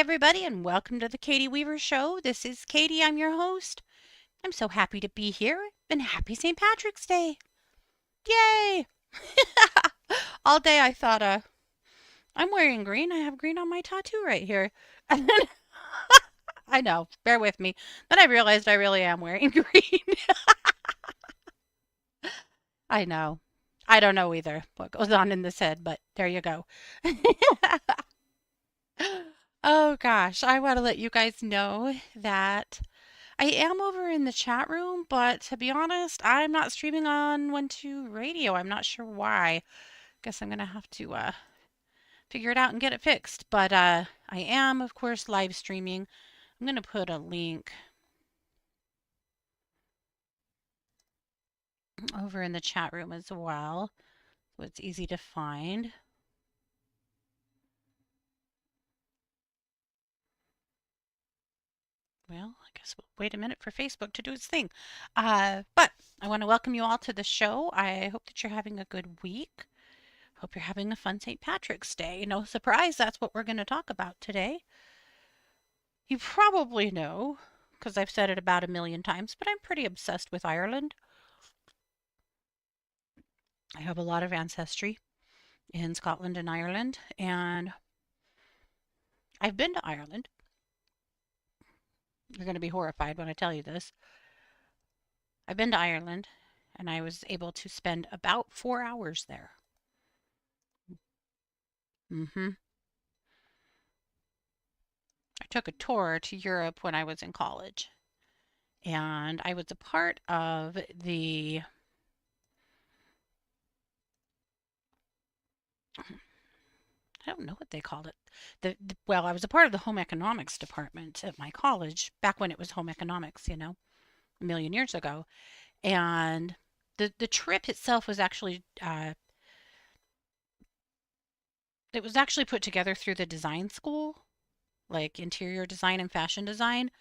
everybody, and welcome to the Katie Weaver Show. This is Katie, I'm your host. I'm so happy to be here, and happy St. Patrick's Day. Yay! All day I thought, I'm wearing green. I have green on my tattoo right here. And then, I know, bear with me. Then I realized I really am wearing green. I know. I don't know either what goes on in this head, but there you go. Oh gosh, I want to let you guys know that I am over in the chat room, but to be honest, I'm not streaming on One Two Radio. I'm not sure why. Guess I'm gonna have to figure it out and get it fixed. But I am, of course, live streaming. I'm gonna put a link over in the chat room as well, so it's easy to find. Well, I guess we'll wait a minute for Facebook to do its thing. But I want to welcome you all to the show. I hope that you're having a good week. Hope you're having a fun St. Patrick's Day. No surprise, that's what we're going to talk about today. You probably know, because I've said it about a million times, but I'm pretty obsessed with Ireland. I have a lot of ancestry in Scotland and Ireland, and I've been to Ireland. You're going to be horrified when I tell you this. I've been to Ireland, and I was able to spend about 4 hours there. Mm-hmm. I took a tour to Europe when I was in college, and I was a part of the I don't know what they called it. Well, I was a part of the home economics department at my college back when it was home economics, a million years ago. And the trip itself was actually it was actually put together through the design school, like interior design and fashion design,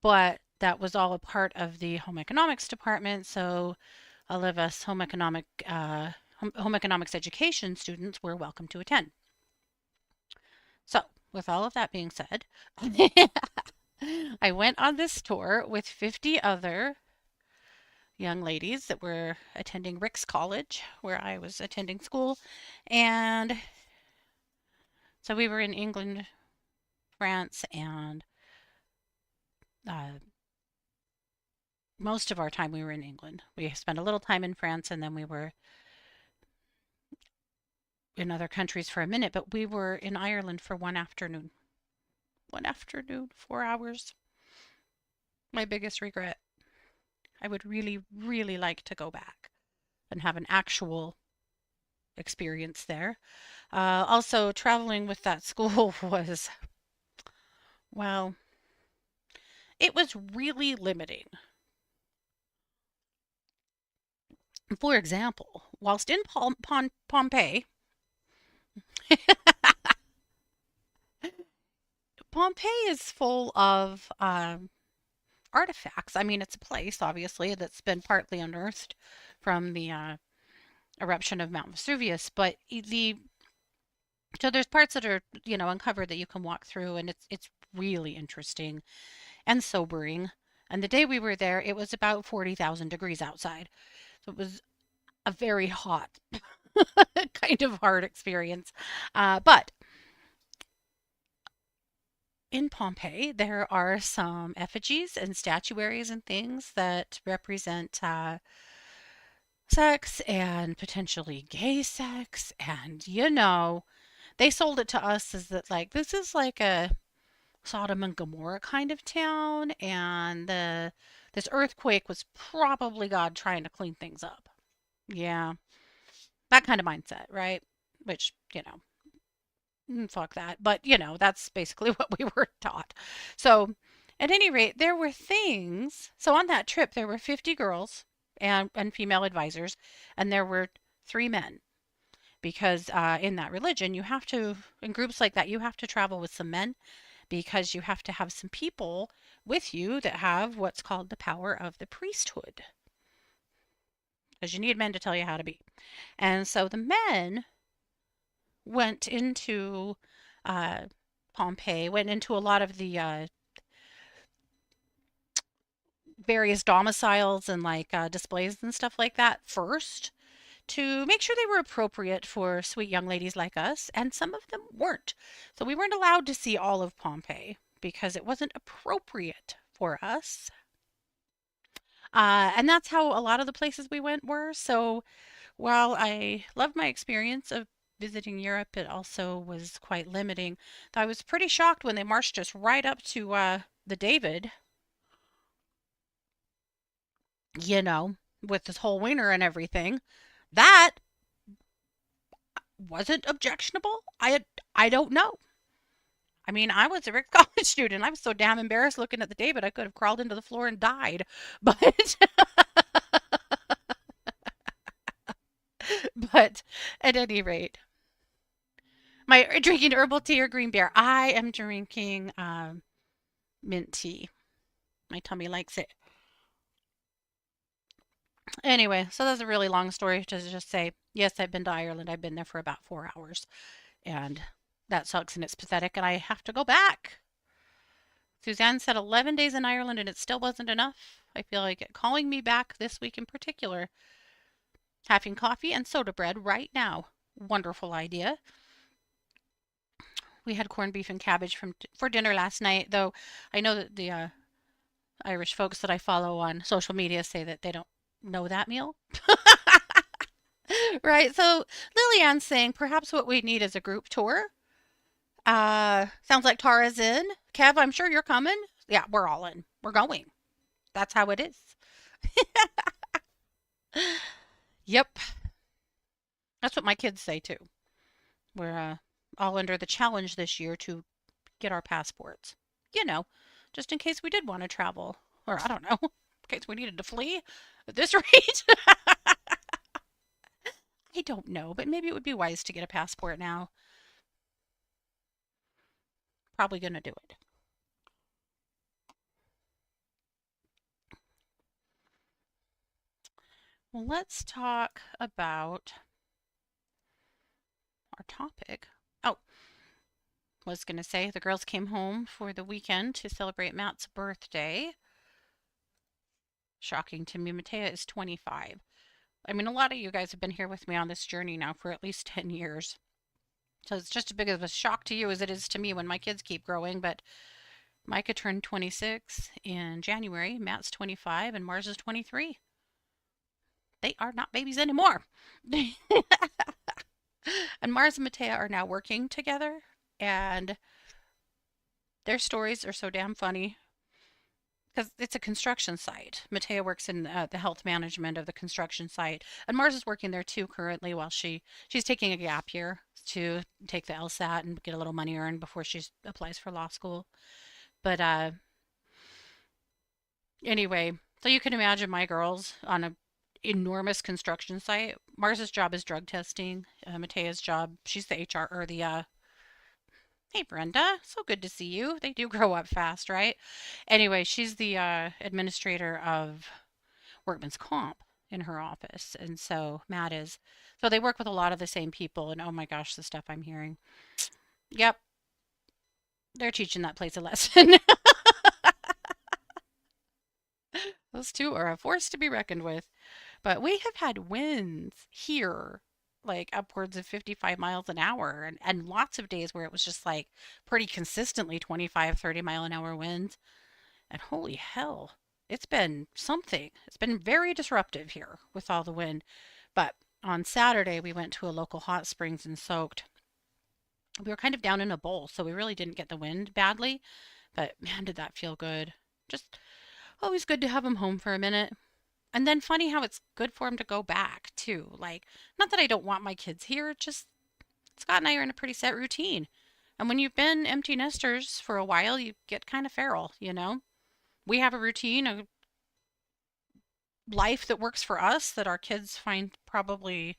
but that was all a part of the home economics department. So all of us home economics education students were welcome to attend. So, with all of that being said, I went on this tour with 50 other young ladies that were attending Rick's College, where I was attending school. And so we were in England, France, and uh, most of our time we were in England. We spent a little time in France, and then we were in other countries for a minute, but we were in Ireland for one afternoon. One afternoon, 4 hours. My biggest regret. I would really, really like to go back and have an actual experience there. Also, traveling with that school was, well, it was really limiting. For example, whilst in Pompeii, Pompeii is full of artifacts. I mean, it's a place, obviously, that's been partly unearthed from the eruption of Mount Vesuvius, but so there's parts that are, uncovered that you can walk through, and it's really interesting and sobering. And the day we were there, it was about 40,000 degrees outside. So it was a very hot, kind of hard experience. But in Pompeii, there are some effigies and statuaries and things that represent sex and potentially gay sex. And, they sold it to us as that, like, this is like a Sodom and Gomorrah kind of town, and this earthquake was probably God trying to clean things up. Yeah, that kind of mindset, right? Which, fuck that. But, that's basically what we were taught. So, at any rate, there were things. So, on that trip, there were 50 girls and female advisors, and there were 3 men. Because in that religion, in groups like that, you have to travel with some men because you have to have some people with you that have what's called the power of the priesthood. Because you need men to tell you how to be. And so the men went into uh, Pompeii, went into a lot of the various domiciles and like displays and stuff like that first to make sure they were appropriate for sweet young ladies like us, and some of them weren't. So we weren't allowed to see all of Pompeii because it wasn't appropriate for us. And that's how a lot of the places we went were. So while I loved my experience of visiting Europe, it also was quite limiting. I was pretty shocked when they marched us right up to the David, you know, with this whole wiener and everything. That wasn't objectionable. I don't know. I mean, I was a Rick college student. I was so damn embarrassed looking at the David, I could have crawled into the floor and died. But but at any rate, my drinking herbal tea or green beer. I am drinking mint tea. My tummy likes it. Anyway, so that's a really long story to just say, yes, I've been to Ireland. I've been there for about 4 hours, and that sucks and it's pathetic, and I have to go back. Suzanne said 11 days in Ireland and it still wasn't enough. I feel like it calling me back this week in particular. Having coffee and soda bread right now. Wonderful idea. We had corned beef and cabbage for dinner last night, though I know that the Irish folks that I follow on social media say that they don't know that meal. Right. So Lillian's saying perhaps what we need is a group tour. Sounds like Tara's in. Kev, I'm sure you're coming. Yeah, we're all in. We're going. That's how it is. Yep. That's what my kids say too. We're all under the challenge this year to get our passports. You know, just in case we did want to travel. Or I don't know, in case we needed to flee at this rate. I don't know, but maybe it would be wise to get a passport now. Probably going to do it. Well, let's talk about our topic. Oh, was going to say the girls came home for the weekend to celebrate Matt's birthday. Shocking to me, Matea is 25. I mean, a lot of you guys have been here with me on this journey now for at least 10 years. So it's just as big of a shock to you as it is to me when my kids keep growing. But Micah turned 26 in January, Matt's 25, and Mars is 23. They are not babies anymore. And Mars and Matea are now working together, and their stories are so damn funny because it's a construction site. Matea works in the health management of the construction site, and Mars is working there too currently while she's taking a gap year to take the LSAT and get a little money earned before she applies for law school. But anyway, so you can imagine my girls on a enormous construction site. Mars's job is drug testing. Matea's job, she's the HR or the hey Brenda, so good to see you. They do grow up fast, right? Anyway, she's the administrator of workman's comp in her office, and so Matt is. So they work with a lot of the same people, and oh my gosh, the stuff I'm hearing. Yep, they're teaching that place a lesson. Those two are a force to be reckoned with. But we have had winds here, like upwards of 55 miles an hour, and lots of days where it was just like pretty consistently 25, 30 mile an hour winds. And holy hell, it's been something. It's been very disruptive here with all the wind. But on Saturday, we went to a local hot springs and soaked. We were kind of down in a bowl, so we really didn't get the wind badly. But man, did that feel good. Just always good to have him home for a minute. And then funny how it's good for him to go back too. Like, not that I don't want my kids here, just Scott and I are in a pretty set routine. And when you've been empty nesters for a while, you get kind of feral, you know? We have a routine, a life that works for us that our kids find probably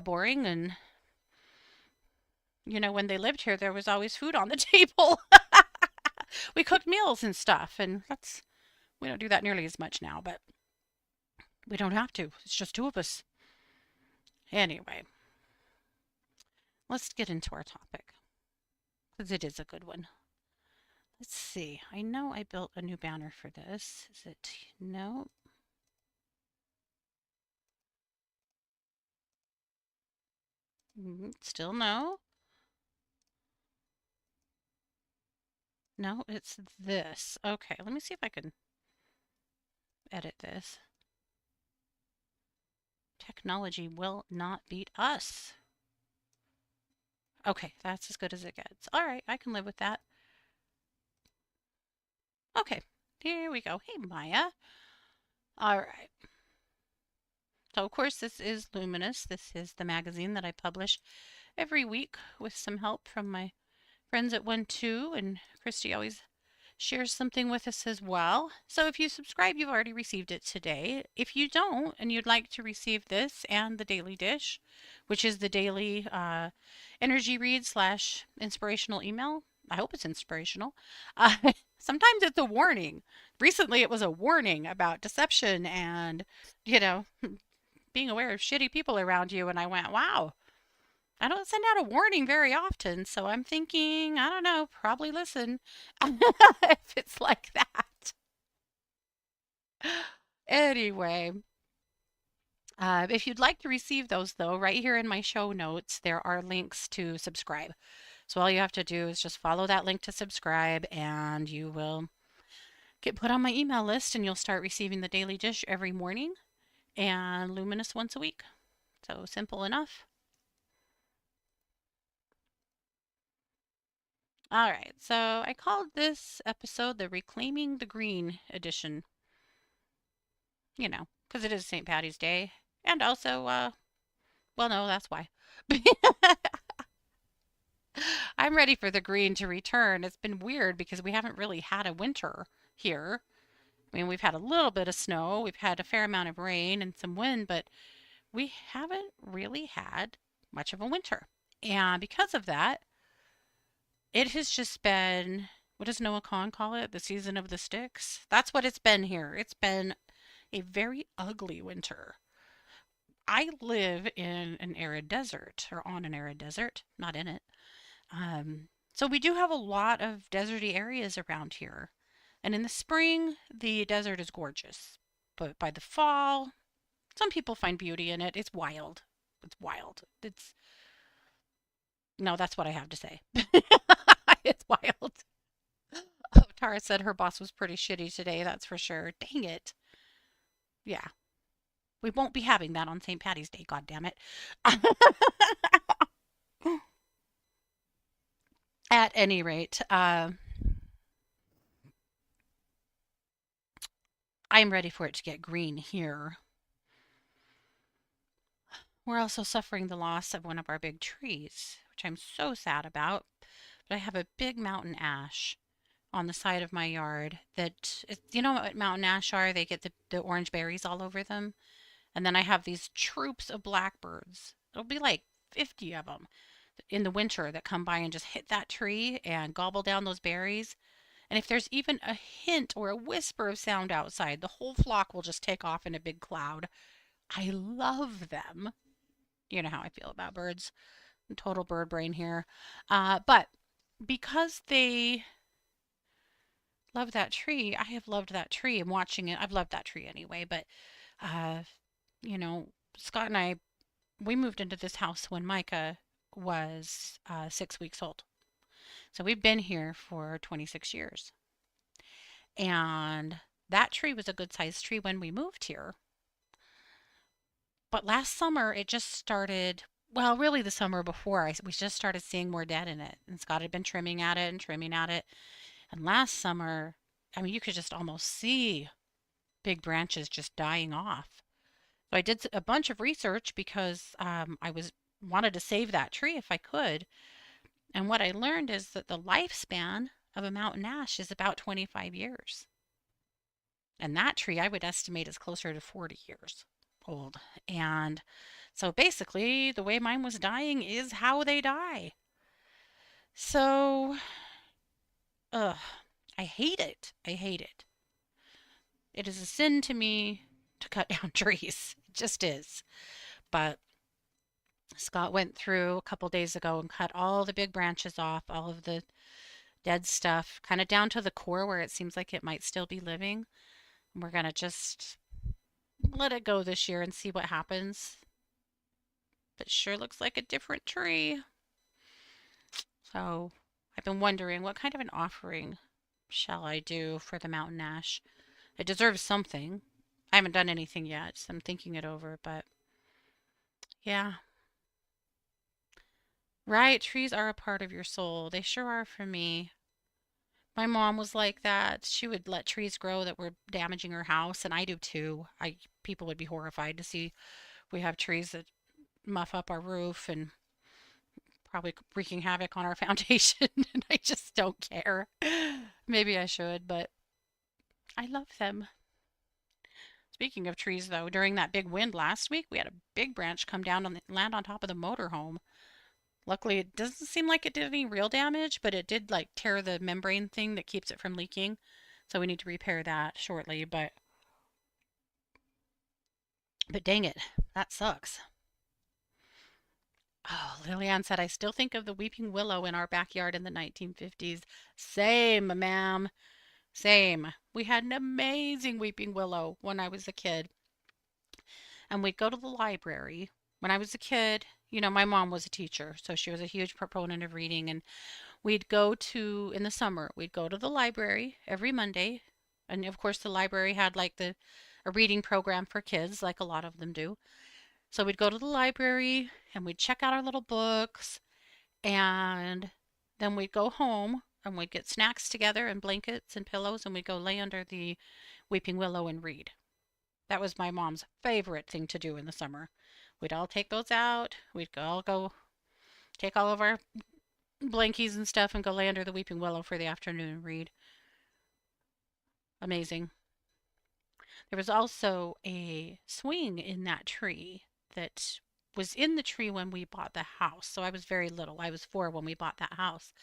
boring. And, you know, when they lived here, there was always food on the table. We cooked meals and stuff, and we don't do that nearly as much now, but we don't have to. It's just two of us. Anyway, let's get into our topic. because it is a good one. Let's see. I know I built a new banner for this. Is it? No. Still no. No, it's this. Okay, let me see if I can edit this. Technology will not beat us. Okay, that's as good as it gets. All right, I can live with that. Okay, here we go. Hey, Maya. All right. So, of course, this is Luminous. This is the magazine that I publish every week with some help from my friends at 1-2, and Christy always shares something with us as well. So if you subscribe, you've already received it today. If you don't and you'd like to receive this and the Daily Dish, which is the daily energy read slash inspirational email, I hope it's inspirational. Uh, Sometimes it's a warning. Recently, it was a warning about deception and, you know, being aware of shitty people around you. And I went, wow, I don't send out a warning very often, so I'm thinking, I don't know, probably listen if it's like that. Anyway, if you'd like to receive those, though, right here in my show notes, there are links to subscribe. So all you have to do is just follow that link to subscribe, and you will get put on my email list, and you'll start receiving the Daily Dish every morning and Luminous once a week. So simple enough. All right, so I called this episode the Reclaiming the Green edition, because it is St. Patty's Day. And also, well, no, that's why. I'm ready for the green to return. It's been weird because we haven't really had a winter here. I mean, we've had a little bit of snow, we've had a fair amount of rain and some wind, but we haven't really had much of a winter. And because of that, it has just been, what does Noah Kahn call it? The season of the sticks? That's what it's been here. It's been a very ugly winter. I live in an arid desert, or on an arid desert, not in it. So we do have a lot of deserty areas around here. And in the spring, the desert is gorgeous. But by the fall, some people find beauty in it. It's wild. It's wild. No, that's what I have to say. It's wild. Oh, Tara said her boss was pretty shitty today, that's for sure. Dang it. Yeah, we won't be having that on St. Patty's Day, god damn it. At any rate, I'm ready for it to get green here. We're also suffering the loss of one of our big trees, which I'm so sad about. But I have a big mountain ash on the side of my yard that, you know what mountain ash are? They get the orange berries all over them. And then I have these troops of blackbirds. It'll be like 50 of them in the winter that come by and just hit that tree and gobble down those berries. And if there's even a hint or a whisper of sound outside, the whole flock will just take off in a big cloud. I love them. You know how I feel about birds. Total bird brain here. But because they love that tree, I have loved that tree. I'm watching it. I've loved that tree anyway. But, uh, you know, Scott and I, we moved into this house when Micah was 6 weeks old. So we've been here for 26 years. And that tree was a good sized tree when we moved here. But last summer, it just started, well, really the summer before, we just started seeing more dead in it. And Scott had been trimming at it and trimming at it. And last summer, I mean, you could just almost see big branches just dying off. So I did a bunch of research because I was wanted to save that tree if I could. And what I learned is that the lifespan of a mountain ash is about 25 years. And that tree I would estimate is closer to 40 years old. And so basically, the way mine was dying is how they die. So, ugh, I hate it. I hate it. It is a sin to me to cut down trees. It just is. But Scott went through a couple days ago and cut all the big branches off, all of the dead stuff, kind of down to the core where it seems like it might still be living. We're going to just let it go this year and see what happens. But sure looks like a different tree. So I've been wondering what kind of an offering shall I do for the mountain ash? It deserves something. I haven't done anything yet, so I'm thinking it over, but yeah. Right, trees are a part of your soul. They sure are for me. My mom was like that. She would let trees grow that were damaging her house, and I do too. I People would be horrified to see we have trees that muff up our roof and probably wreaking havoc on our foundation, and I just don't care. Maybe I should, but I love them. Speaking of trees, though, during that big wind last week, we had a big branch come down and land on top of the motorhome. Luckily, it doesn't seem like it did any real damage, but it did like tear the membrane thing that keeps it from leaking. So we need to repair that shortly, but dang it, that sucks. Oh, Lillian said, I still think of the weeping willow in our backyard in the 1950s. Same, ma'am. Same. We had an amazing weeping willow when I was a kid. And we'd go to the library. When I was a kid, my mom was a teacher, so she was a huge proponent of reading. And in the summer, we'd go to the library every Monday. And of course, the library had like a reading program for kids, like a lot of them do. So we'd go to the library and we'd check out our little books, and then we'd go home and we'd get snacks together and blankets and pillows, and we'd go lay under the weeping willow and read. That was my mom's favorite thing to do in the summer. We'd all take those out. We'd all go take all of our blankies and stuff and go lay under the weeping willow for the afternoon and read. Amazing. There was also a swing in that tree that was in the tree when we bought the house. So I was very little. I was 4 when we bought that house.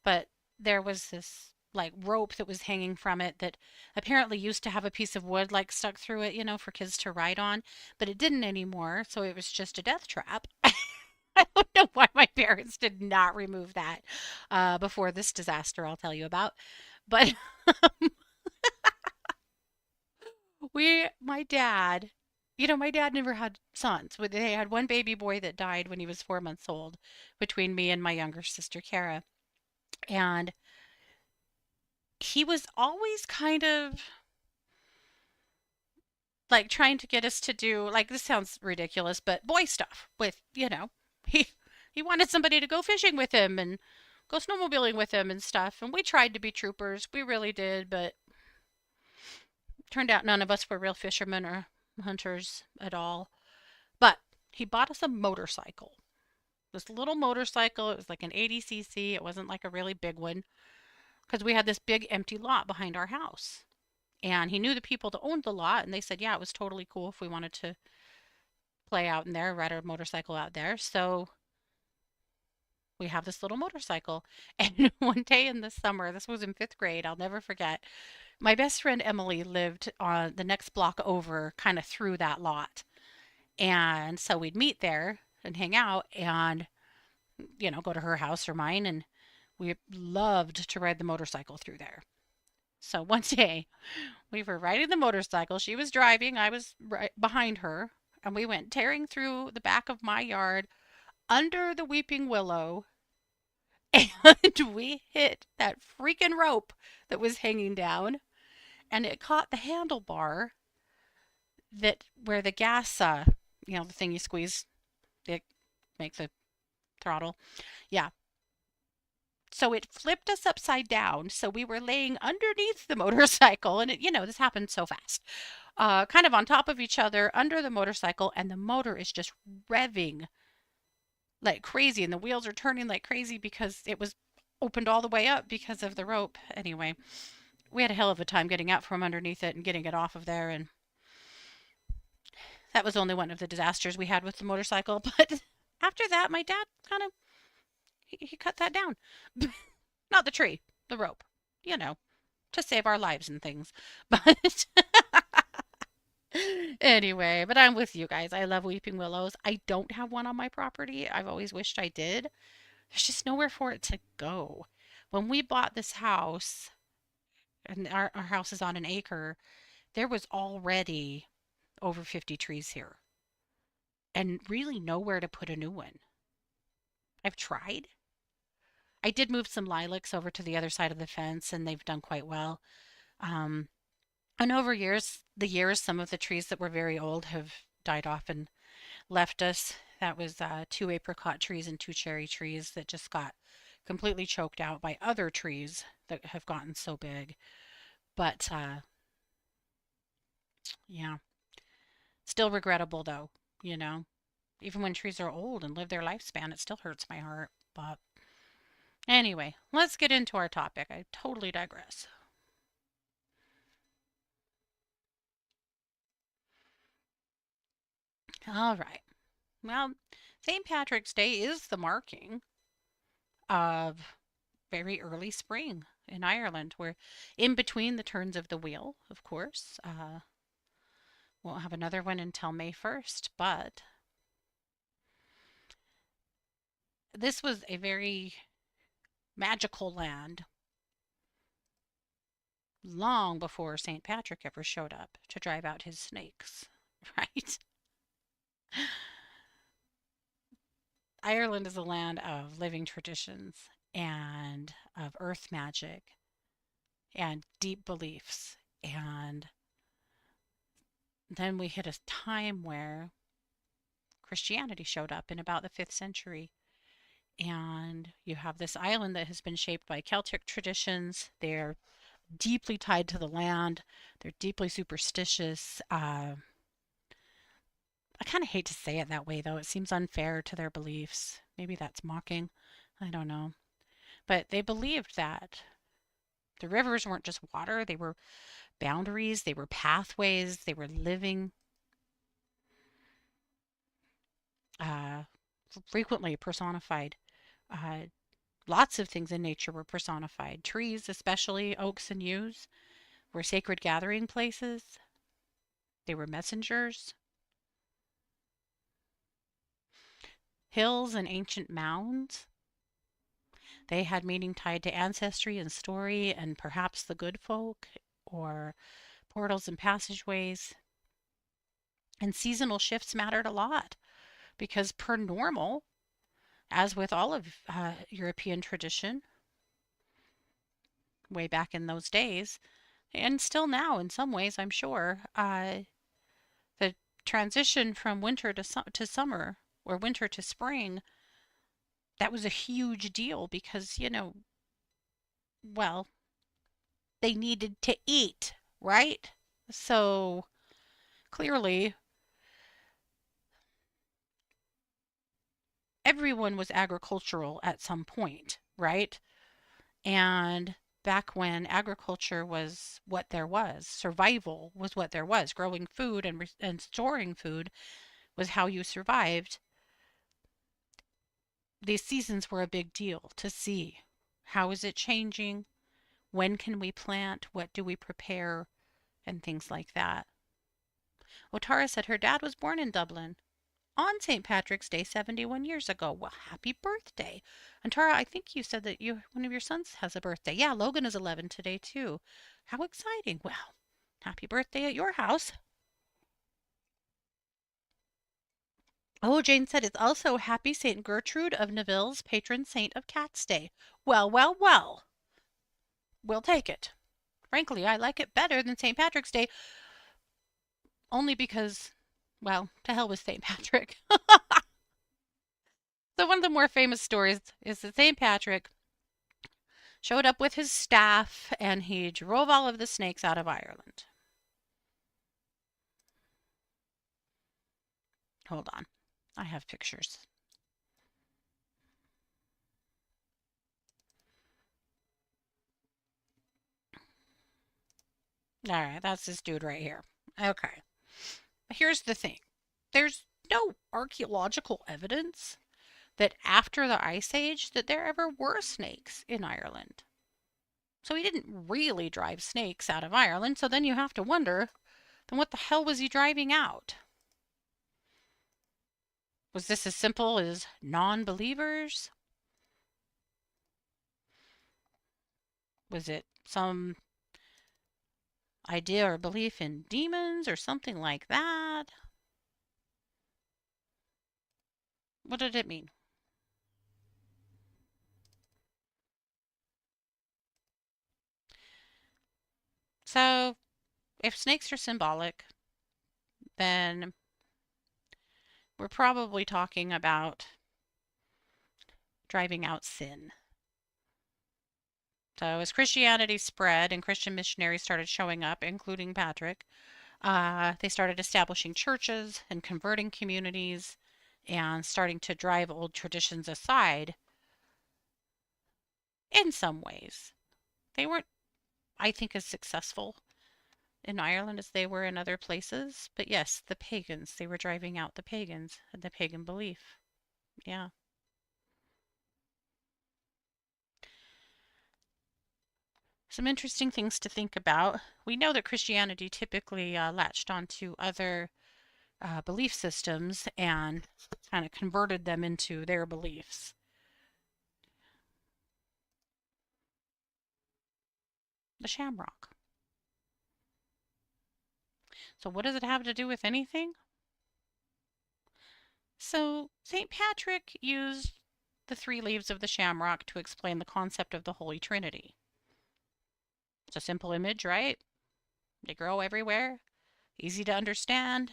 But there was this like rope that was hanging from it that apparently used to have a piece of wood like stuck through it, for kids to ride on, but it didn't anymore. So it was just a death trap. I don't know why my parents did not remove that before this disaster I'll tell you about. But my dad, my dad never had sons. They had one baby boy that died when he was 4 months old between me and my younger sister, Kara. And he was always kind of like trying to get us to do, like, this sounds ridiculous, but boy stuff with, he he wanted somebody to go fishing with him and go snowmobiling with him and stuff. And we tried to be troopers. We really did, but turned out none of us were real fishermen or hunters at all. But he bought us a motorcycle. This little motorcycle, it was like an 80cc. It wasn't like a really big one because we had this big empty lot behind our house. And he knew the people that owned the lot, and they said, yeah, it was totally cool if we wanted to play out in there, ride our motorcycle out there. So we have this little motorcycle. And one day in the summer, this was in 5th grade, I'll never forget, my best friend Emily lived on the next block over, kind of through that lot. And so we'd meet there and hang out and, go to her house or mine. And we loved to ride the motorcycle through there. So one day we were riding the motorcycle. She was driving, I was right behind her. And we went tearing through the back of my yard under the weeping willow. And we hit that freaking rope that was hanging down. And it caught the handlebar that where the gas, the thing you squeeze, it makes the throttle. Yeah. So it flipped us upside down. So we were laying underneath the motorcycle, and this happened so fast. Kind of on top of each other under the motorcycle, and the motor is just revving like crazy, and the wheels are turning like crazy because it was opened all the way up because of the rope. Anyway, we had a hell of a time getting out from underneath it and getting it off of there, and that was only one of the disasters we had with the motorcycle. But after that, my dad kind of he cut that down. Not the tree, the rope, to save our lives and things. But Anyway, but I'm with you guys. I love weeping willows. I don't have one on my property. I've always wished I did. There's just nowhere for it to go. When we bought this house, and our house is on an acre, there was already over 50 trees here and really nowhere to put a new one. I've tried. I did move some lilacs over to the other side of the fence and they've done quite well. Um, and over the years, some of the trees that were very old have died off and left us. That was two apricot trees and two cherry trees that just got completely choked out by other trees that have gotten so big. But yeah, still regrettable though, you know. Even when trees are old and live their lifespan, it still hurts my heart. But anyway, let's get into our topic. I totally digress. All right. Well, St. Patrick's Day is the marking of very early spring in Ireland. We're in between the turns of the wheel, of course. Won't have another one until May 1st, but this was a very magical land long before St. Patrick ever showed up to drive out his snakes, right? Ireland is a land of living traditions and of earth magic and deep beliefs. And then we hit a time where Christianity showed up in about the 5th century. And you have this island that has been shaped by Celtic traditions. They're deeply tied to the land, they're deeply superstitious. I kind of hate to say it that way, though. It seems unfair to their beliefs. Maybe that's mocking. I don't know. But they believed that the rivers weren't just water, they were boundaries, they were pathways, they were living, uh, frequently personified. Uh, Lots of things in nature were personified. Trees, especially oaks and yews, were sacred gathering places. They were messengers. Hills and ancient mounds, they had meaning tied to ancestry and story and perhaps the good folk, or portals and passageways. And seasonal shifts mattered a lot because, per normal, as with all of European tradition, way back in those days, and still now in some ways, I'm sure, the transition from winter to summer or winter to spring, that was a huge deal because, well, they needed to eat, right? So clearly, everyone was agricultural at some point, right? And back when agriculture was what there was, survival was what there was, growing food and storing food was how you survived. These seasons were a big deal to see. How is it changing? When can we plant? What do we prepare? And things like that. Otara said her dad was born in Dublin on St. Patrick's Day 71 years ago. Well, happy birthday. And Tara, I think you said that one of your sons has a birthday. Yeah, Logan is 11 today too. How exciting. Well, happy birthday at your house. Oh, Jane said it's also Happy St. Gertrude of Neville's patron saint of Cats Day. Well, well, well. We'll take it. Frankly, I like it better than St. Patrick's Day, only because, well, to hell with St. Patrick. So one of the more famous stories is that St. Patrick showed up with his staff and he drove all of the snakes out of Ireland. Hold on. I have pictures. All right, that's this dude right here. Okay. Here's the thing. There's no archaeological evidence that after the Ice Age that there ever were snakes in Ireland. So he didn't really drive snakes out of Ireland. So then you have to wonder, Then what the hell was he driving out? Was this as simple as non believers? Was it some idea or belief in demons or something like that? What did it mean? So, if snakes are symbolic, then we're probably talking about driving out sin. So, as Christianity spread and Christian missionaries started showing up, including Patrick, they started establishing churches and converting communities and starting to drive old traditions aside in some ways. They weren't, I think, as successful in Ireland as they were in other places. But yes, the pagans, they were driving out the pagans and the pagan belief. Yeah. Some interesting things to think about. We know that Christianity typically latched onto other belief systems and kind of converted them into their beliefs. The shamrock. So, what does it have to do with anything? So, St. Patrick used the three leaves of the shamrock to explain the concept of the Holy Trinity. It's a simple image, right? They grow everywhere, easy to understand.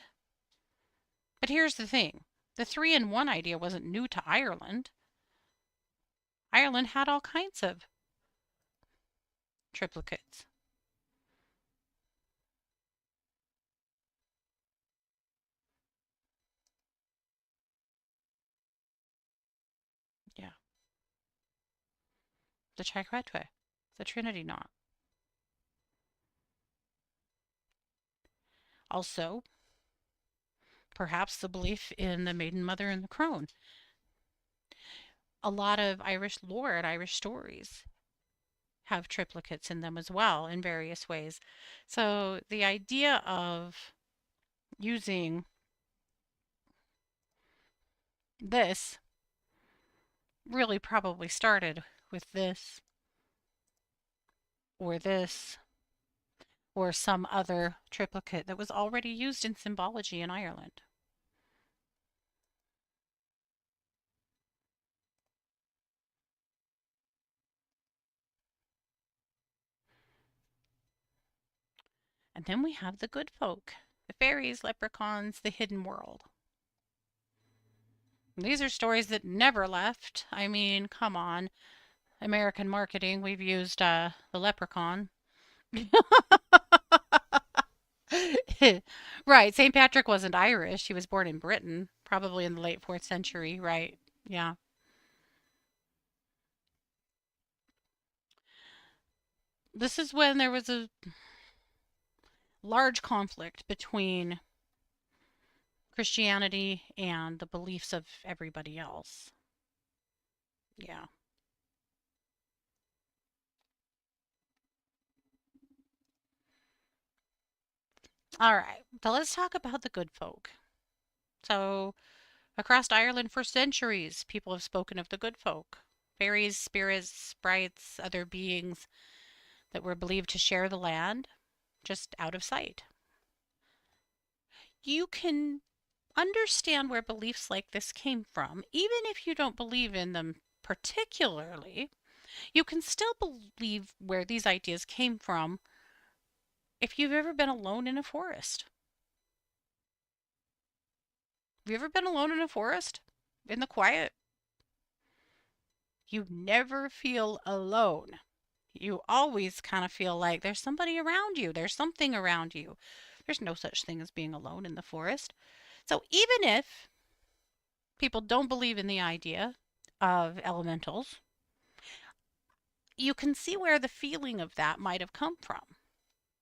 But here's the thing, the three in one idea wasn't new to Ireland. Ireland had all kinds of triplicates. Yeah, the triquetre, the Trinity knot. Also, perhaps the belief in the Maiden Mother and the Crone. A lot of Irish lore and Irish stories have triplicates in them as well in various ways. So the idea of using this really probably started with this or this or some other triplicate that was already used in symbology in Ireland. And then we have the good folk, the fairies, leprechauns, the hidden world. These are stories that never left. I mean, come on. American marketing, we've used the leprechaun. Right. St. Patrick wasn't Irish. He was born in Britain, probably in the late 4th century. Right. Yeah. This is when there was a large conflict between Christianity and the beliefs of everybody else. Yeah. All right. So let's talk about the good folk. So, across Ireland for centuries, people have spoken of the good folk, fairies, spirits, sprites, other beings that were believed to share the land, just out of sight. You can understand where beliefs like this came from, even if you don't believe in them particularly. You can still believe where these ideas came from if you've ever been alone in a forest. Have you ever been alone in a forest? In the quiet? You never feel alone. You always kind of feel like there's somebody around you, there's something around you. There's no such thing as being alone in the forest. So even if people don't believe in the idea of elementals, you can see where the feeling of that might have come from.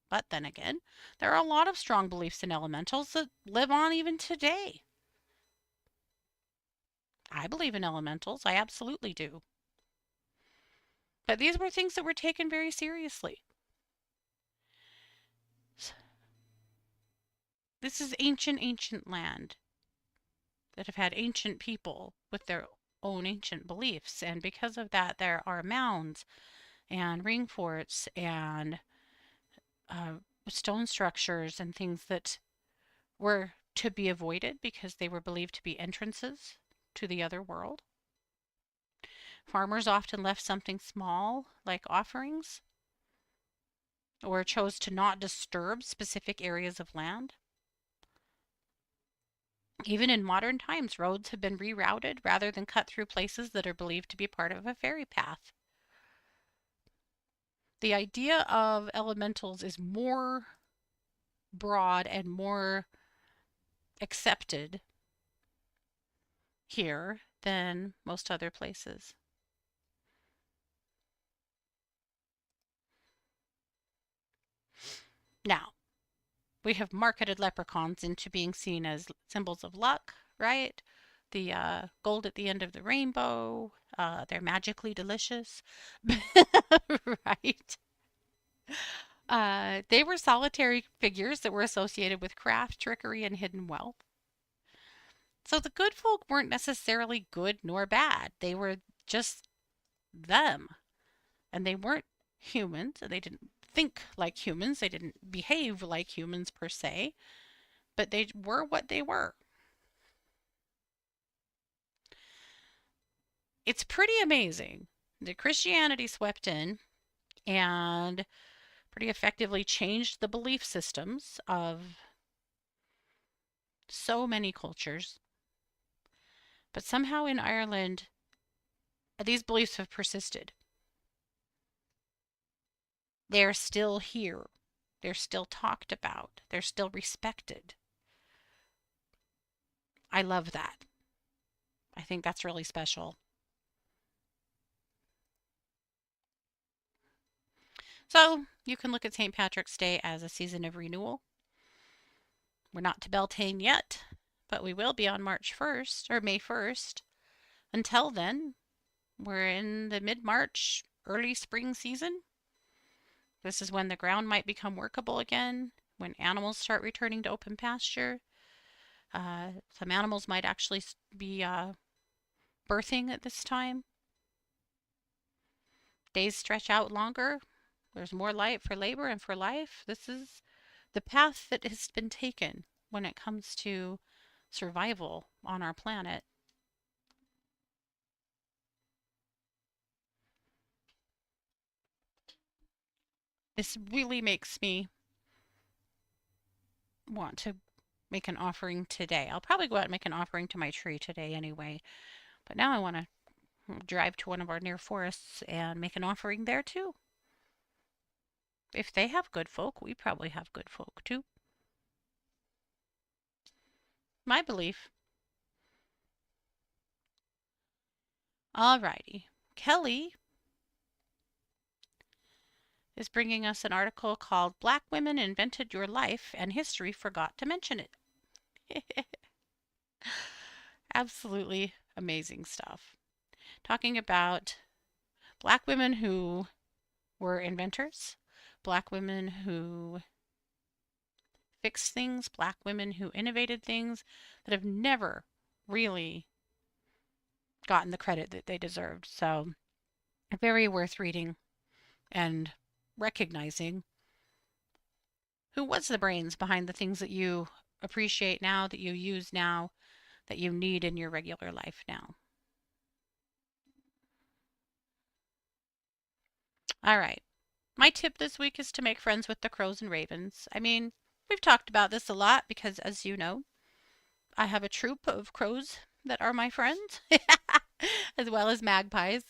But then again, there are a lot of strong beliefs in elementals that live on even today. I believe in elementals, I absolutely do. But these were things that were taken very seriously. This is ancient, ancient land that have had ancient people with their own ancient beliefs. And because of that, there are mounds and ring forts and uh, stone structures and things that were to be avoided because they were believed to be entrances to the other world. Farmers often left something small, like offerings, or chose to not disturb specific areas of land. Even in modern times, roads have been rerouted rather than cut through places that are believed to be part of a fairy path. The idea of elementals is more broad and more accepted here than most other places. Now, we have marketed leprechauns into being seen as symbols of luck, right? The gold at the end of the rainbow, they're magically delicious, right? They were solitary figures that were associated with craft, trickery, and hidden wealth. So the good folk weren't necessarily good nor bad. They were just them. And they weren't humans. And they didn't think like humans. They didn't behave like humans per se. But they were what they were. It's pretty amazing that Christianity swept in and pretty effectively changed the belief systems of so many cultures. But somehow in Ireland, these beliefs have persisted. They're still here. They're still talked about. They're still respected. I love that. I think that's really special. So you can look at St. Patrick's Day as a season of renewal. We're not to Beltane yet, but we will be on March 1st or May 1st. Until then, we're in the mid-March, early spring season. This is when the ground might become workable again, when animals start returning to open pasture. Some animals might actually be birthing at this time. Days stretch out longer. There's more light for labor and for life. This is the path that has been taken when it comes to survival on our planet. This really makes me want to make an offering today. I'll probably go out and make an offering to my tree today anyway. But now I want to drive to one of our near forests and make an offering there too. If they have good folk, we probably have good folk too. My belief. Alrighty. Kelly is bringing us an article called Black Women Invented Your Life and History Forgot to Mention It. Absolutely amazing stuff. Talking about black women who were inventors, black women who fixed things, black women who innovated things that have never really gotten the credit that they deserved. So, very worth reading and recognizing who was the brains behind the things that you appreciate now, that you use now, that you need in your regular life now. All right. My tip this week is to make friends with the crows and ravens. I mean, we've talked about this a lot because, as you know, I have a troop of crows that are my friends, as well as magpies.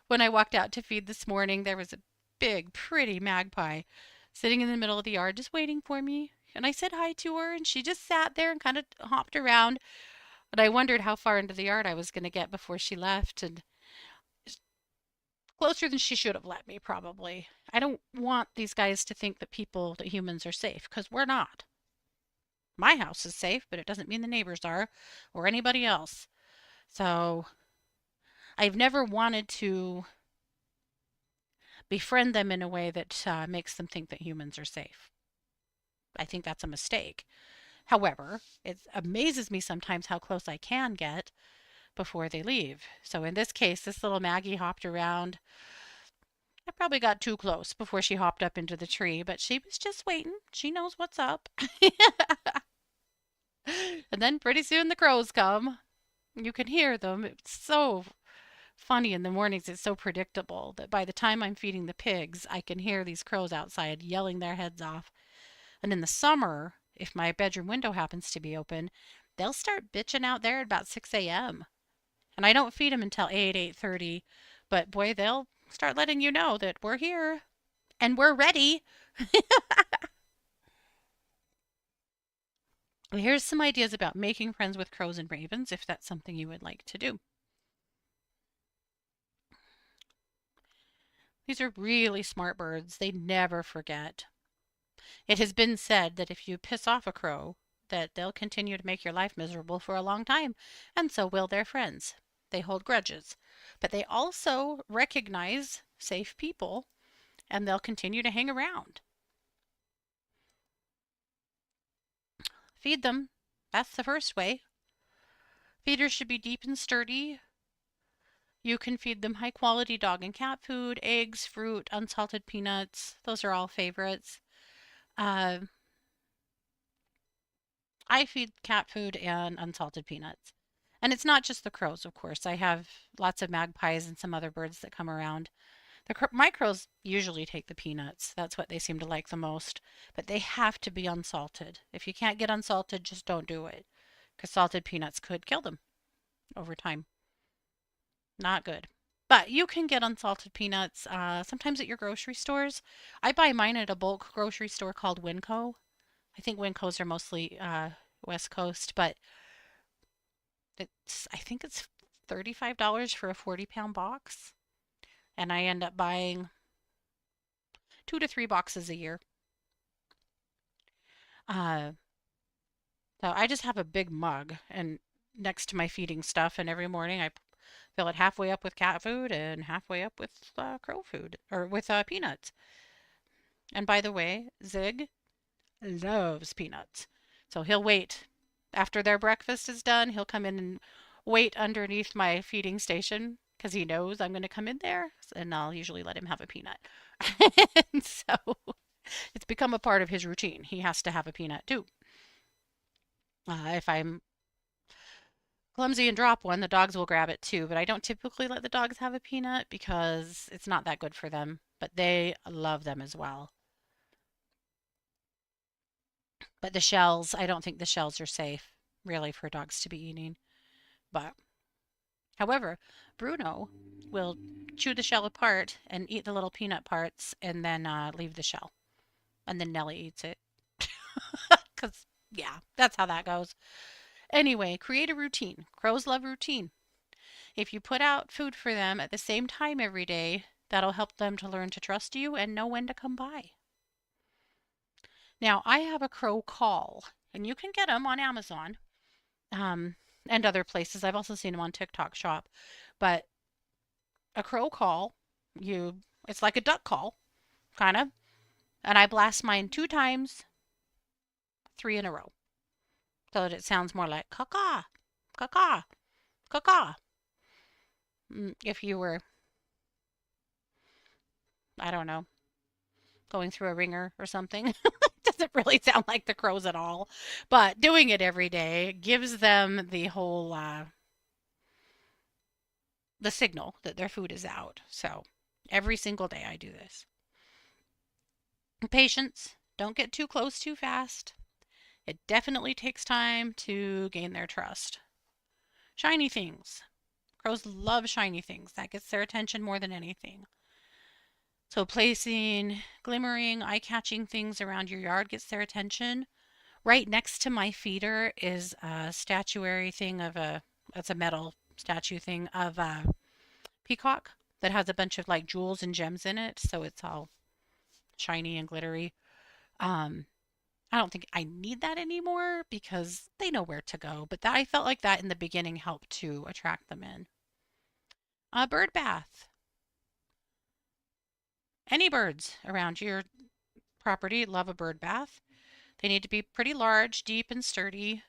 When I walked out to feed this morning, there was a big, pretty magpie sitting in the middle of the yard just waiting for me. And I said hi to her, and she just sat there and kind of hopped around. But I wondered how far into the yard I was going to get before she left, and closer than she should have let me, probably. I don't want these guys to think that humans are safe, because we're not. My house is safe, but it doesn't mean the neighbors are, or anybody else. So I've never wanted to befriend them in a way that makes them think that humans are safe. I think that's a mistake However, it amazes me sometimes how close I can get before they leave. So in this case, this little Maggie hopped around. I probably got too close before she hopped up into the tree, but she was just waiting. She knows what's up. And then pretty soon the crows come. You can hear them. It's so funny in the mornings. It's so predictable that by the time I'm feeding the pigs, I can hear these crows outside yelling their heads off. And in the summer, if my bedroom window happens to be open, they'll start bitching out there at about 6 a.m. And I don't feed them until 8, 8:30, but boy, they'll start letting you know that we're here and we're ready. Here's some ideas about making friends with crows and ravens if that's something you would like to do. These are really smart birds. They never forget. It has been said that if you piss off a crow, that they'll continue to make your life miserable for a long time, and so will their friends. They hold grudges, but they also recognize safe people, and they'll continue to hang around. Feed them. That's the first way. Feeders should be deep and sturdy. You can feed them high quality dog and cat food, eggs, fruit, unsalted peanuts. Those are all favorites. Uh, I feed cat food and unsalted peanuts. And it's not just the crows, of course. I have lots of magpies and some other birds that come around. My crows usually take the peanuts. That's what they seem to like the most. But they have to be unsalted. If you can't get unsalted, just don't do it. Because salted peanuts could kill them over time. Not good. But you can get unsalted peanuts sometimes at your grocery stores. I buy mine at a bulk grocery store called Winco. I think Wincos are mostly West Coast, but I think it's $35 for a 40-pound box. And I end up buying 2 to 3 boxes a year. Uh, so I just have a big mug and next to my feeding stuff, and every morning I fill it halfway up with cat food and halfway up with crow food or with peanuts. And by the way, Zig loves peanuts. So he'll wait after their breakfast is done. He'll come in and wait underneath my feeding station because he knows I'm going to come in there, and I'll usually let him have a peanut. And so it's become a part of his routine. He has to have a peanut too. If I'm clumsy and drop one, the dogs will grab it too, but I don't typically let the dogs have a peanut because it's not that good for them, but they love them as well. But the shells, I don't think the shells are safe really for dogs to be eating. But however, Bruno will chew the shell apart and eat the little peanut parts and then leave the shell. And then Nellie eats it. Because, yeah, that's how that goes. Anyway, create a routine. Crows love routine. If you put out food for them at the same time every day, that'll help them to learn to trust you and know when to come by. Now, I have a crow call, and you can get them on Amazon and other places. I've also seen them on TikTok Shop. But a crow call, it's like a duck call, kind of. And I blast mine 2 times, 3 in a row, so that it sounds more like caw-caw, caw-caw, caw-caw. If you were, I don't know, going through a ringer or something. It doesn't really sound like the crows at all. But doing it every day gives them the whole, the signal that their food is out. So every single day I do this. Patience. Don't get too close too fast. It definitely takes time to gain their trust. Shiny things. Crows love shiny things. That gets their attention more than anything. So placing glimmering, eye-catching things around your yard gets their attention. Right next to my feeder is a statuary thing it's a metal statue thing of a peacock that has a bunch of like jewels and gems in it. So it's all shiny and glittery. Um, I don't think I need that anymore because they know where to go. But I felt like that in the beginning helped to attract them in. A bird bath. Any birds around your property love a bird bath. They need to be pretty large, deep, and sturdy.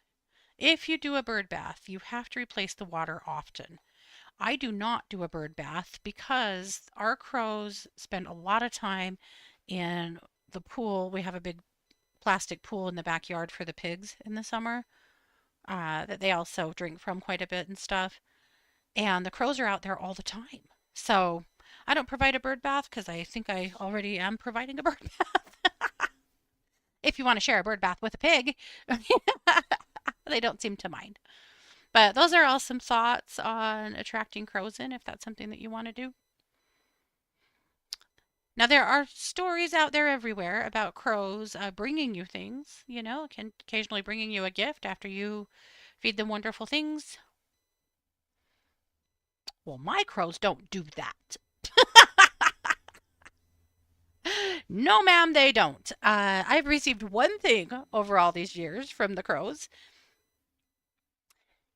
If you do a bird bath, you have to replace the water often. I do not do a bird bath because our crows spend a lot of time in the pool. We have a big plastic pool in the backyard for the pigs in the summer that they also drink from quite a bit and stuff. And the crows are out there all the time. So I don't provide a bird bath because I think I already am providing a bird bath. If you want to share a bird bath with a pig, they don't seem to mind. But those are all some thoughts on attracting crows in if that's something that you want to do. Now, there are stories out there everywhere about crows bringing you things, can occasionally bringing you a gift after you feed them wonderful things. Well, my crows don't do that. No, ma'am, they don't. I've received one thing over all these years from the crows,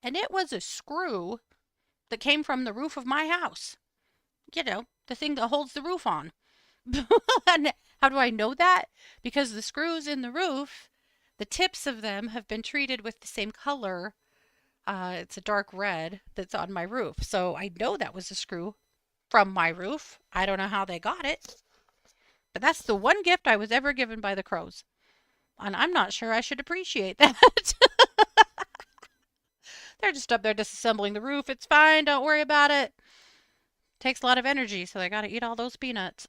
and it was a screw that came from the roof of my house. The thing that holds the roof on. And how do I know that? Because the screws in the roof, the tips of them have been treated with the same color. It's a dark red that's on my roof. So I know that was a screw from my roof. I don't know how they got it, but that's the one gift I was ever given by the crows. And I'm not sure I should appreciate that. They're just up there disassembling the roof. It's fine. Don't worry about it. Takes a lot of energy, so they got to eat all those peanuts.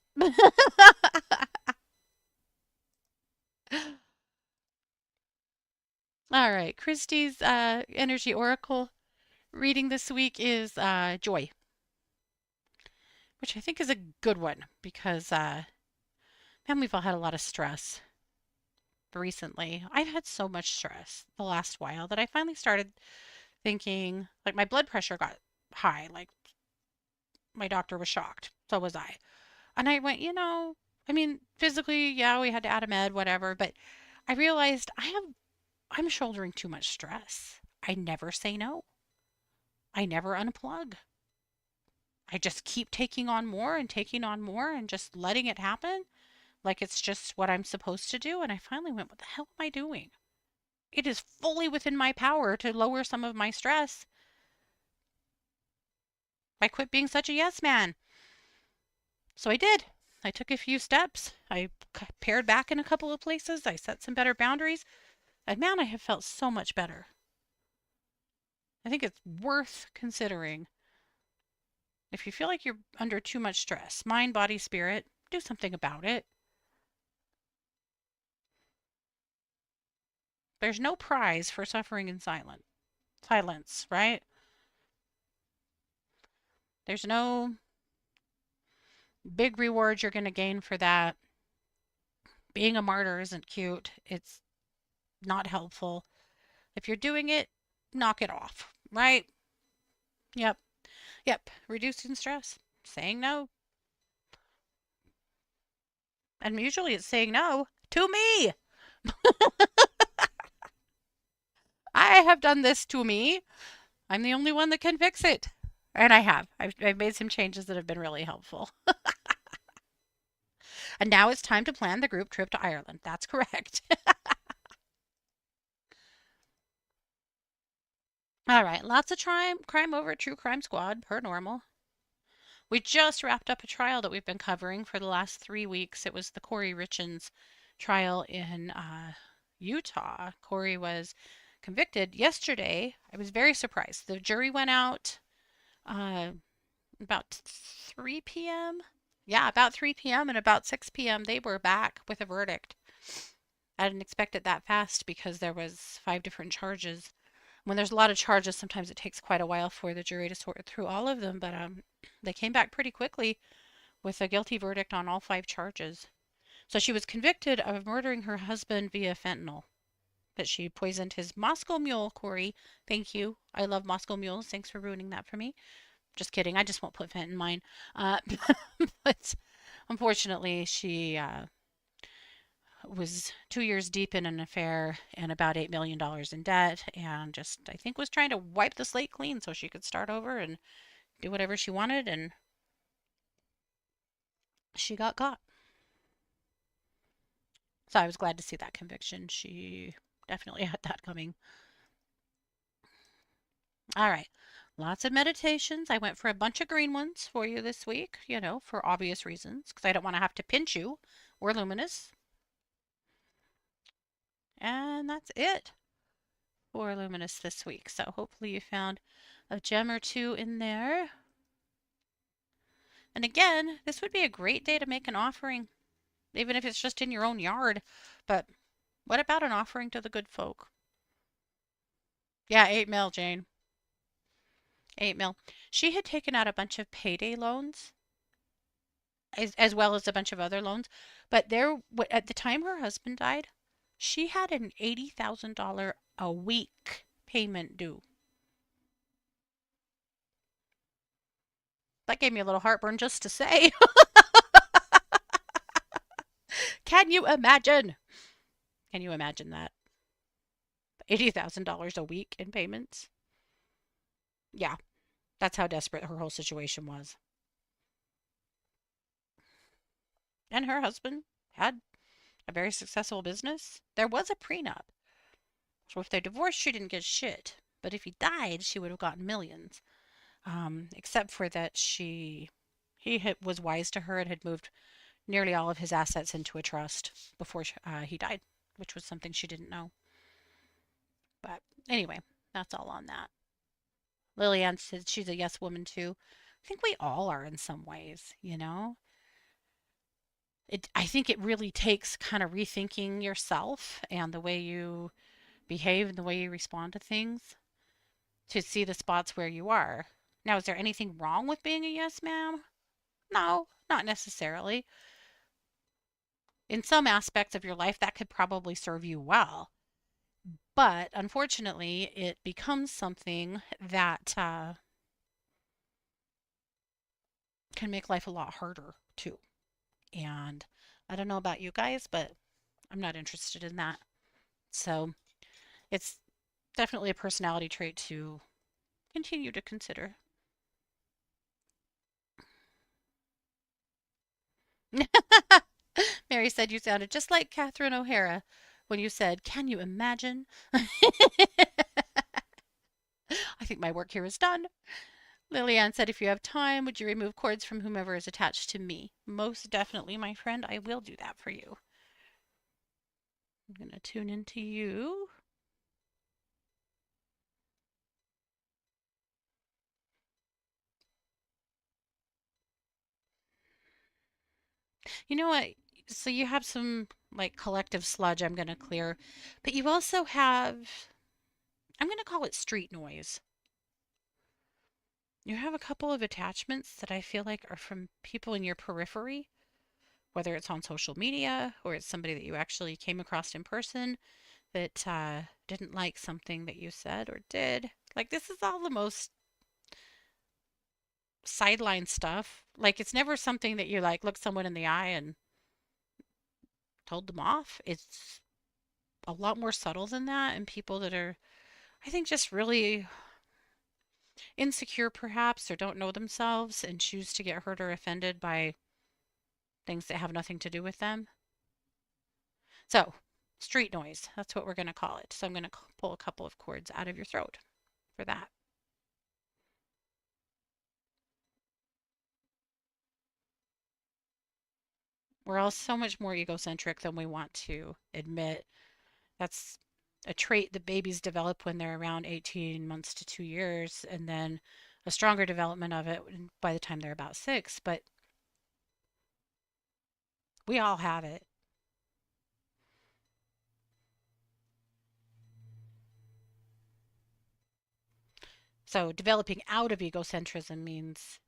All right. Christy's energy oracle reading this week is joy, which I think is a good one because, man, we've all had a lot of stress recently. I've had so much stress the last while that I finally started thinking, like, my blood pressure got high. Like, my doctor was shocked. So was I. And I went, I mean, physically, yeah, we had to add a med, whatever, but I realized I'm shouldering too much stress. I never say no. I never unplug. I just keep taking on more and taking on more and just letting it happen like it's just what I'm supposed to do. And I finally went, what the hell am I doing? It is fully within my power to lower some of my stress. I quit being such a yes man. So I did. I took a few steps. I pared back in a couple of places. I set some better boundaries. And man, I have felt so much better. I think it's worth considering. If you feel like you're under too much stress, mind, body, spirit, do something about it. There's no prize for suffering in silence, right? There's no big reward you're going to gain for that. Being a martyr isn't cute. It's not helpful. If you're doing it, knock it off, right? Yep. Yep. Reducing stress, saying no. And usually it's saying no to me. I have done this to me. I'm the only one that can fix it. And I have. I've made some changes that have been really helpful. And now it's time to plan the group trip to Ireland. That's correct. All right. Lots of crime over at True Crime Squad, per normal. We just wrapped up a trial that we've been covering for the last 3 weeks. It was the Corey Richens trial in Utah. Corey was convicted yesterday. I was very surprised. The jury went out uh, about 3 p.m. Yeah, about 3 p.m. and about 6 p.m. they were back with a verdict. I didn't expect it that fast because there was 5 different charges. When there's a lot of charges, sometimes it takes quite a while for the jury to sort through all of them, but they came back pretty quickly with a guilty verdict on all 5 charges. So she was convicted of murdering her husband via fentanyl. That she poisoned his Moscow Mule, Corey. Thank you. I love Moscow Mules. Thanks for ruining that for me. Just kidding. I just won't put fent in mine. But unfortunately, she was 2 years deep in an affair and about $8 million in debt and just, I think, was trying to wipe the slate clean so she could start over and do whatever she wanted. And she got caught. So I was glad to see that conviction. She definitely had that coming. All right. Lots of meditations. I went for a bunch of green ones for you this week, for obvious reasons, because I don't want to have to pinch you. We're luminous. And that's it for luminous this week. So hopefully you found a gem or two in there. And again, this would be a great day to make an offering, even if it's just in your own yard. But what about an offering to the good folk? Yeah, 8 mil, Jane. 8 mil. She had taken out a bunch of payday loans as well as a bunch of other loans. But at the time her husband died, she had an $80,000 a week payment due. That gave me a little heartburn just to say. Can you imagine? Can you imagine that? $80,000 a week in payments? Yeah, that's how desperate her whole situation was. And her husband had a very successful business. There was a prenup. So if they divorced, she didn't get shit. But if he died, she would have gotten millions. Except for that was wise to her and had moved nearly all of his assets into a trust before he died, which was something she didn't know. But anyway, that's all on that. Lillian said she's a yes woman too. I think we all are in some ways. I think it really takes kind of rethinking yourself and the way you behave and the way you respond to things to see the spots where you are. Now, is there anything wrong with being a yes ma'am? No, not necessarily. In some aspects of your life, that could probably serve you well. But unfortunately, it becomes something that can make life a lot harder too. And I don't know about you guys, but I'm not interested in that. So it's definitely a personality trait to continue to consider. Mary said you sounded just like Catherine O'Hara when you said, "Can you imagine?" I think my work here is done. Lillian said, "If you have time, would you remove cords from whomever is attached to me?" Most definitely, my friend. I will do that for you. I'm going to tune into you. You know what? So you have some like collective sludge I'm going to clear, but you also have, I'm going to call it street noise. You have a couple of attachments that I feel like are from people in your periphery, whether it's on social media or it's somebody that you actually came across in person that didn't like something that you said or did. Like, this is all the most sideline stuff. Like, it's never something that you like look someone in the eye and told them off. It's a lot more subtle than that, and people that are, I think, just really insecure perhaps or don't know themselves and choose to get hurt or offended by things that have nothing to do with them. So, street noise, that's what we're going to call it. So I'm going to pull a couple of cords out of your throat for that. We're all so much more egocentric than we want to admit. That's a trait that babies develop when they're around 18 months to 2 years, and then a stronger development of it by the time they're about 6. But we all have it. So developing out of egocentrism means,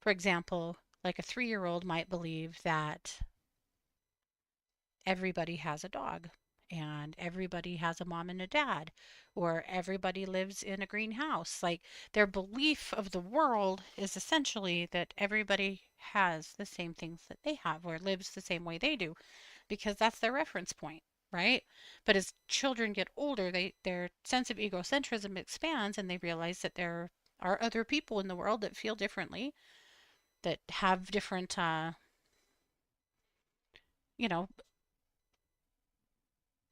for example, like a 3-year-old might believe that everybody has a dog and everybody has a mom and a dad, or everybody lives in a greenhouse. Like, their belief of the world is essentially that everybody has the same things that they have or lives the same way they do because that's their reference point, right? But as children get older, their sense of egocentrism expands and they realize that there are other people in the world that feel differently, that have different you know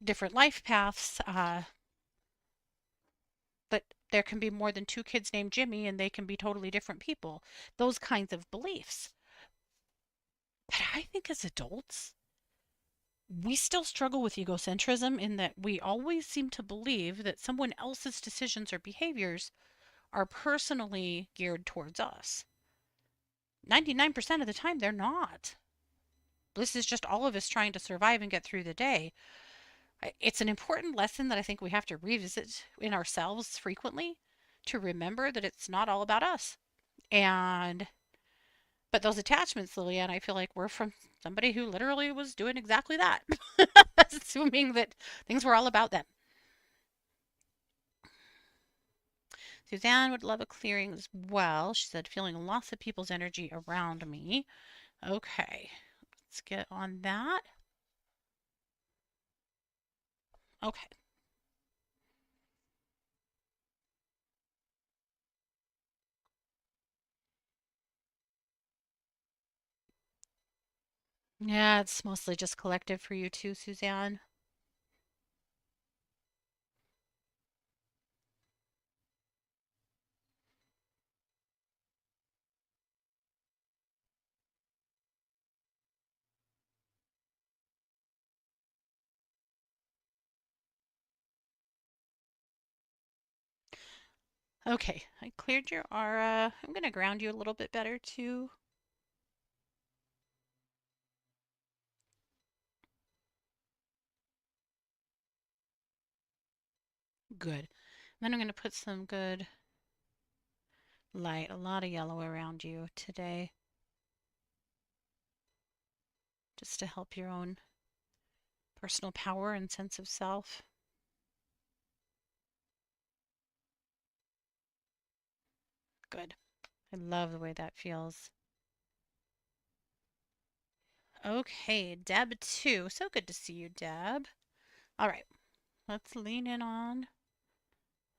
different life paths, but there can be more than two kids named Jimmy and they can be totally different people. Those kinds of beliefs. But I think as adults, we still struggle with egocentrism in that we always seem to believe that someone else's decisions or behaviors are personally geared towards us. 99% of the time, they're not. This is just all of us trying to survive and get through the day. It's an important lesson that I think we have to revisit in ourselves frequently to remember that it's not all about us. And but those attachments, Lillian, I feel like were from somebody who literally was doing exactly that, assuming that things were all about them. Suzanne would love a clearing as well. She said, feeling lots of people's energy around me. Okay, let's get on that. Okay. Yeah, it's mostly just collective for you too, Suzanne. Okay, I cleared your aura. I'm going to ground you a little bit better too. Good. Then I'm going to put some good light, a lot of yellow around you today, just to help your own personal power and sense of self. Good. I love the way that feels. Okay, Deb too. So good to see you, Deb. All right, let's lean in on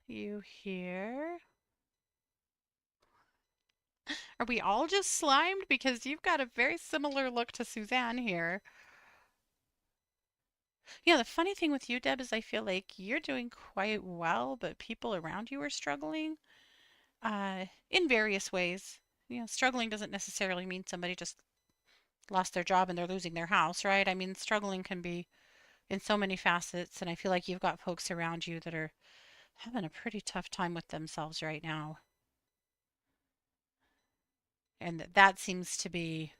you here. Are we all just slimed? Because you've got a very similar look to Suzanne here. Yeah, the funny thing with you, Deb, is I feel like you're doing quite well, but people around you are struggling in various ways. You know, struggling doesn't necessarily mean somebody just lost their job and they're losing their house, right? I mean, struggling can be in so many facets, and I feel like you've got folks around you that are having a pretty tough time with themselves right now. And that seems to be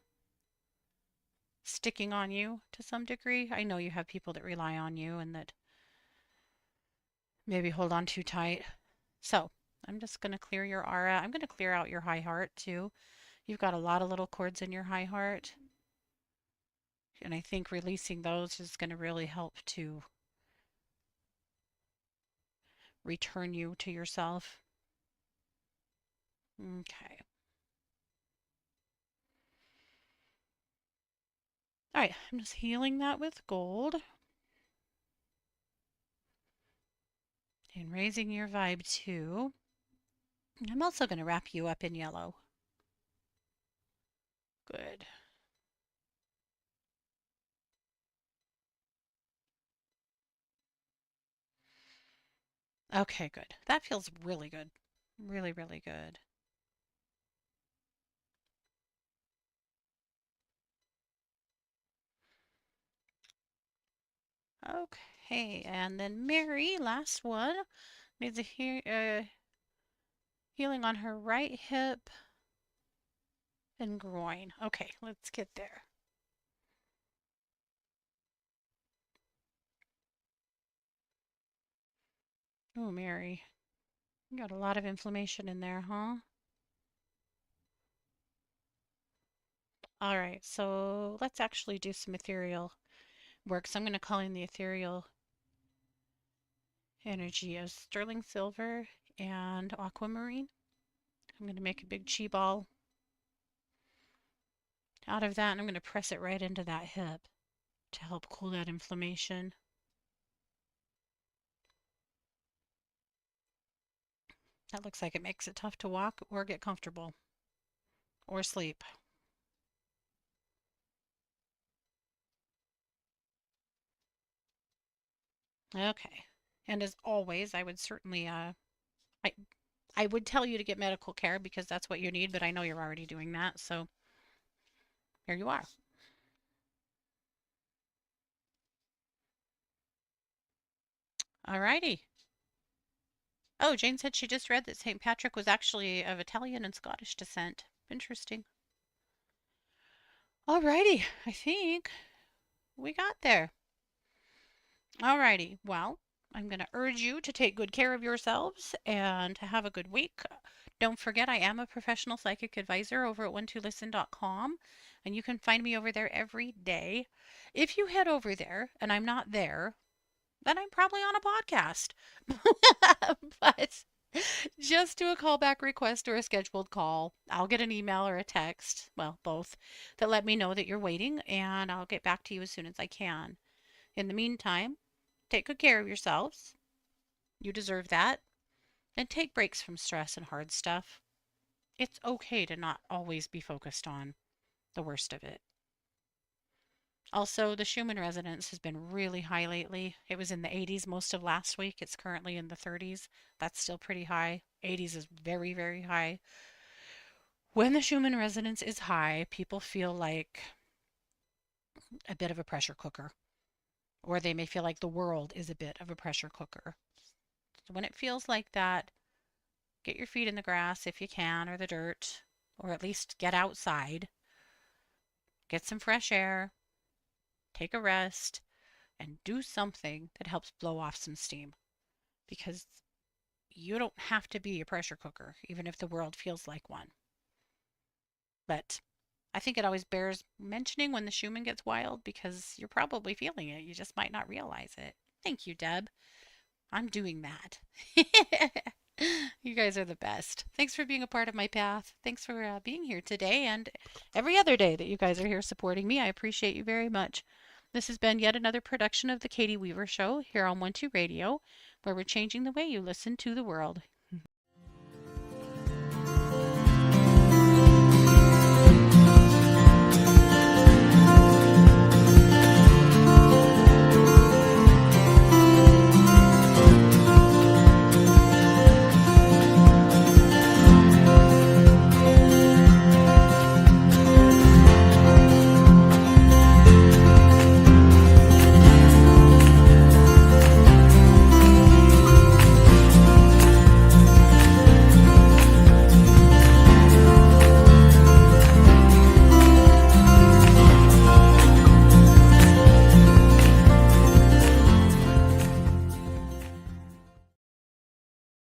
sticking on you to some degree. I know you have people that rely on you and that maybe hold on too tight. So I'm just going to clear your aura. I'm going to clear out your high heart too. You've got a lot of little cords in your high heart. And I think releasing those is going to really help to return you to yourself. Okay. All right. I'm just healing that with gold and raising your vibe too. I'm also going to wrap you up in yellow. Good. Okay, good. That feels really good. Really, really good. Okay, and then Mary, last one, needs a healing on her right hip and groin. Okay, let's get there. Oh, Mary, you got a lot of inflammation in there, huh? All right, so let's actually do some ethereal work. So I'm going to call in the ethereal energy of sterling silver and aquamarine. I'm going to make a big chi ball out of that, and I'm going to press it right into that hip to help cool that inflammation. That looks like it makes it tough to walk or get comfortable or sleep. Okay. And as always, I would certainly I I would tell you to get medical care because that's what you need, but I know you're already doing that, so here you are. All righty. Oh, Jane said she just read that St. Patrick was actually of Italian and Scottish descent. Interesting. All righty. I think we got there. All righty. Well, I'm going to urge you to take good care of yourselves and to have a good week. Don't forget, I am a professional psychic advisor over at one2listen.com, and you can find me over there every day. If you head over there and I'm not there, then I'm probably on a podcast. But just do a callback request or a scheduled call. I'll get an email or a text, well, both, that let me know that you're waiting, and I'll get back to you as soon as I can. In the meantime, take good care of yourselves. You deserve that. And take breaks from stress and hard stuff. It's okay to not always be focused on the worst of it. Also, the Schumann resonance has been really high lately. It was in the 80s most of last week. It's currently in the 30s. That's still pretty high. 80s is very, very high. When the Schumann resonance is high, people feel like a bit of a pressure cooker, or they may feel like the world is a bit of a pressure cooker. So when it feels like that, get your feet in the grass if you can, or the dirt, or at least get outside, get some fresh air, take a rest, and do something that helps blow off some steam. Because you don't have to be a pressure cooker, even if the world feels like one. But I think it always bears mentioning when the Schumann gets wild because you're probably feeling it. You just might not realize it. Thank you, Deb. I'm doing that. You guys are the best. Thanks for being a part of my path. Thanks for being here today and every other day that you guys are here supporting me. I appreciate you very much. This has been yet another production of The Katie Weaver Show here on 1-2 Radio, where we're changing the way you listen to the world.